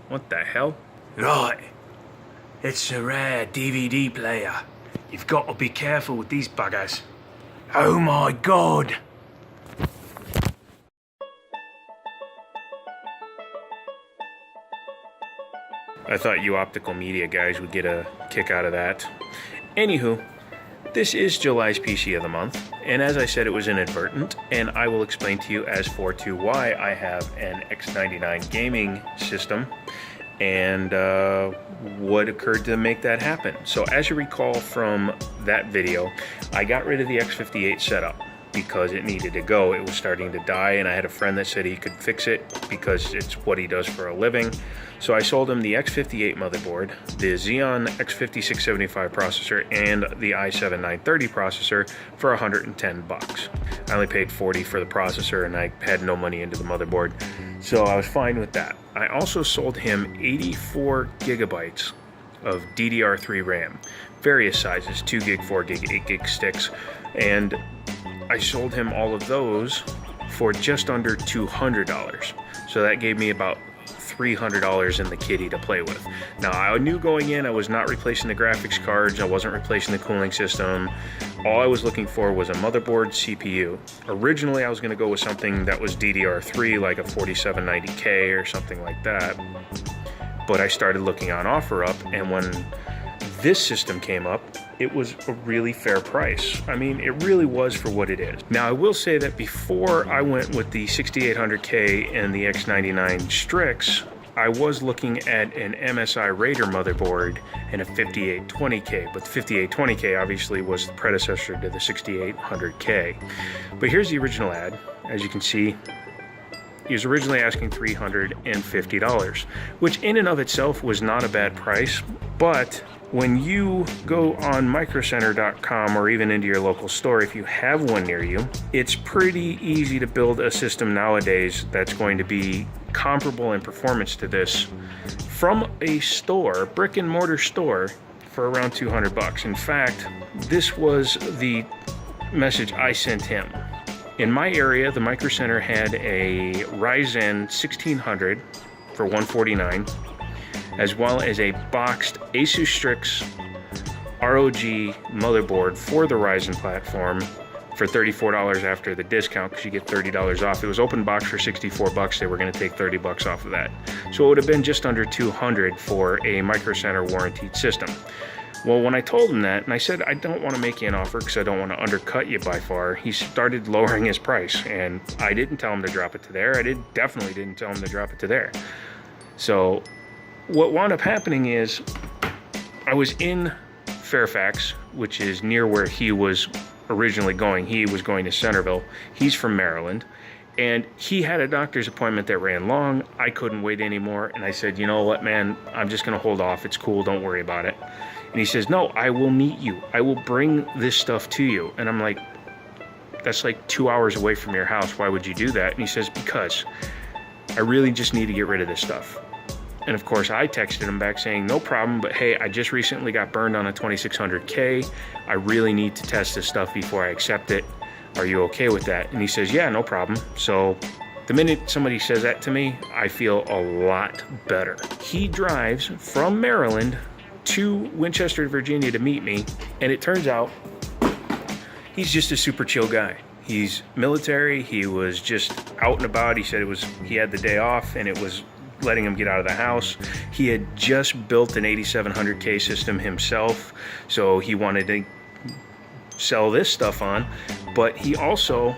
What the hell? Right. It's a rare DVD player. You've got to be careful with these buggers. Oh my god! I thought you optical media guys would get a kick out of that. Anywho, this is July's PC of the month, and as I said, it was inadvertent, and I will explain to you as for to why I have an X99 gaming system and what occurred to make that happen. So as you recall from that video, I got rid of the X58 setup because it needed to go. It was starting to die, and I had a friend that said he could fix it because it's what he does for a living. So I sold him the X58 motherboard, the Xeon X5675 processor, and the i7 930 processor for 110 bucks. I only paid 40 for the processor, and I had no money into the motherboard, so I was fine with that. I also sold him 84 gigabytes of DDR3 RAM, various sizes, 2 gig, 4 gig, 8 gig sticks, and I sold him all of those for just under $200. So that gave me about $300 in the kitty to play with. Now, I knew going in I was not replacing the graphics cards, I wasn't replacing the cooling system. All I was looking for was a motherboard, CPU. Originally, I was going to go with something that was DDR3, like a 4790K or something like that. But I started looking on OfferUp, and when this system came up, it was a really fair price. I mean, it really was for what it is. Now, I will say that before I went with the 6800K and the X99 Strix, I was looking at an MSI Raider motherboard and a 5820K, but the 5820K obviously was the predecessor to the 6800K. But here's the original ad. As you can see, he was originally asking $350, which in and of itself was not a bad price, but when you go on microcenter.com or even into your local store, if you have one near you, it's pretty easy to build a system nowadays that's going to be comparable in performance to this from a store, brick and mortar store, for around 200 bucks. In fact, this was the message I sent him. In my area, the Micro Center had a Ryzen 1600 for $149, as well as a boxed Asus Strix ROG motherboard for the Ryzen platform for $34 after the discount, because you get $30 off. It was open box for 64 bucks. They were going to take 30 bucks off of that. So it would have been just under 200 for a Micro Center warranted system. Well, when I told him that, and I said, I don't want to make you an offer because I don't want to undercut you by far, he started lowering his price, and I didn't tell him to drop it to there. Definitely didn't tell him to drop it to there. So what wound up happening is I was in Fairfax, which is near where he was originally going. He was going to Centerville. He's from Maryland. And he had a doctor's appointment that ran long. I couldn't wait anymore. And I said, you know what, man, I'm just going to hold off. It's cool. Don't worry about it. And he says, no, I will meet you. I will bring this stuff to you. And I'm like, that's like 2 hours away from your house. Why would you do that? And he says, because I really just need to get rid of this stuff. And of course, I texted him back saying, no problem, but hey, I just recently got burned on a 2600K. I really need to test this stuff before I accept it. Are you okay with that? And he says, yeah, no problem. So the minute somebody says that to me, I feel a lot better. He drives from Maryland to Winchester, Virginia to meet me, and it turns out he's just a super chill guy. He's military. He was just out and about. He said he had the day off, and it was letting him get out of the house. He had just built an 8700K system himself, so he wanted to sell this stuff on, but he also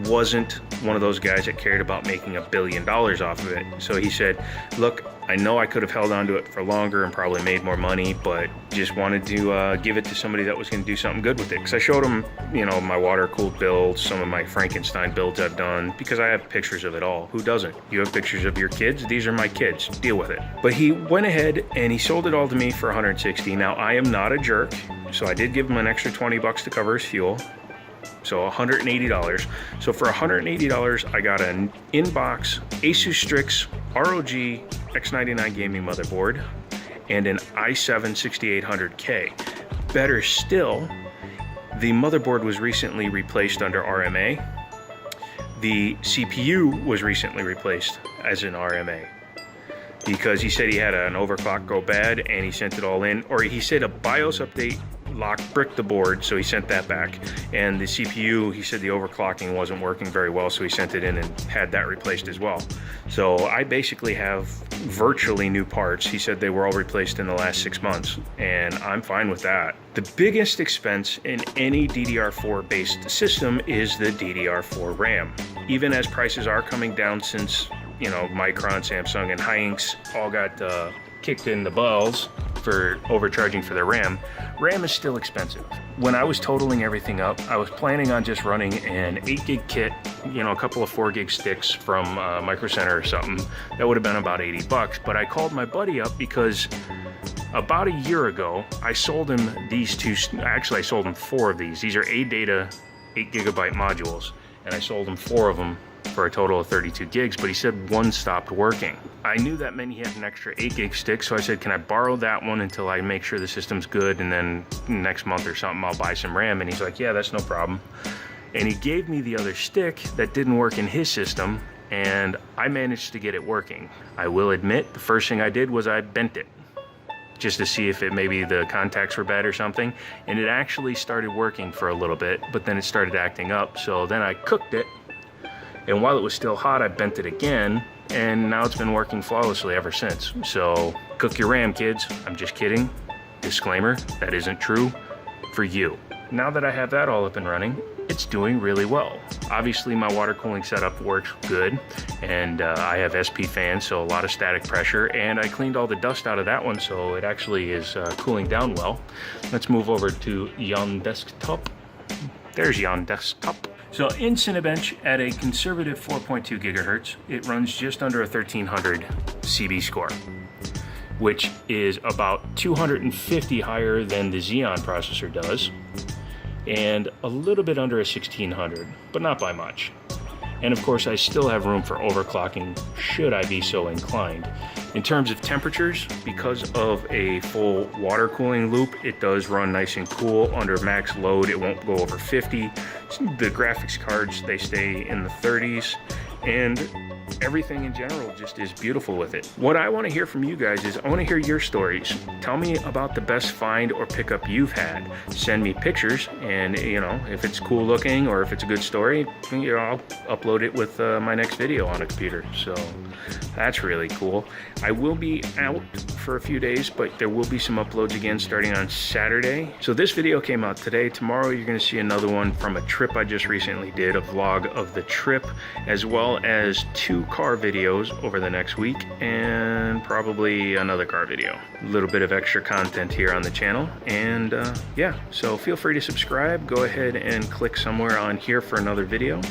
wasn't one of those guys that cared about making $1 billion off of it. So he said, look, I know I could have held on to it for longer and probably made more money, but just wanted to give it to somebody that was going to do something good with it. Because I showed him, you know, my water-cooled builds, some of my Frankenstein builds I've done, because I have pictures of it all. Who doesn't? You have pictures of your kids? These are my kids. Deal with it. But he went ahead and he sold it all to me for $160. Now, I am not a jerk, so I did give him an extra 20 bucks to cover his fuel. So $180. So for $180, I got an in-box Asus Strix ROG X99 gaming motherboard and an i7 6800K. Better still, the motherboard was recently replaced under RMA. The CPU was recently replaced as an RMA. because he said he had an overclock go bad and he sent it all in, or he said a BIOS update bricked the board, so he sent that back. And the CPU, he said the overclocking wasn't working very well, so he sent it in and had that replaced as well. So I basically have virtually new parts. He said they were all replaced in the last 6 months, and I'm fine with that. The biggest expense in any DDR4 based system is the DDR4 RAM. Even as prices are coming down since, you know, Micron, Samsung, and Hynix all got kicked in the balls for overcharging for their RAM, RAM is still expensive. When I was totaling everything up, I was planning on just running an 8 gig kit, you know, a couple of 4 gig sticks from Micro Center or something. That would have been about 80 bucks, but I called my buddy up because about a year ago, I sold him these two, actually I sold him 4 of these. These are ADATA 8 gigabyte modules, and I sold him 4 of them for a total of 32 gigs, but he said one stopped working. I knew that meant he had an extra 8 gig stick, so I said, can I borrow that one until I make sure the system's good, and then next month or something I'll buy some RAM? And he's like, yeah, that's no problem. And he gave me the other stick that didn't work in his system, and I managed to get it working. I will admit, the first thing I did was I bent it, just to see if it maybe the contacts were bad or something, and it actually started working for a little bit, but then it started acting up. So then I cooked it, and while it was still hot, I bent it again, and now it's been working flawlessly ever since. So cook your RAM, kids. I'm just kidding. Disclaimer, that isn't true for you. Now that I have that all up and running, it's doing really well. Obviously my water cooling setup works good, and I have SP fans, so a lot of static pressure, and I cleaned all the dust out of that one, so it actually is cooling down well. Let's move over to Yon Desktop. There's Yon Desktop. So in Cinebench, at a conservative 4.2 gigahertz, it runs just under a 1300 CB score, which is about 250 higher than the Xeon processor does, and a little bit under a 1600, but not by much. And of course, I still have room for overclocking should I be so inclined. In terms of temperatures, because of a full water cooling loop, it does run nice and cool. Under max load, it won't go over 50. The graphics cards, they stay in the 30s, and everything in general just is beautiful with it. What I want to hear from you guys is I want to hear your stories. Tell me about the best find or pickup you've had. Send me pictures, and you know, if it's cool looking or if it's a good story, you know, I'll upload it with my next video on a computer. So that's really cool. I will be out for a few days, but there will be some uploads again starting on Saturday. So this video came out today. Tomorrow you're going to see another one from a trip I just recently did, a vlog of the trip, as well as 2 car videos over the next week, and probably another car video. A little bit of extra content here on the channel, and yeah, so feel free to subscribe. Go ahead and click somewhere on here for another video,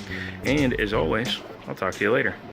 and as always, I'll talk to you later.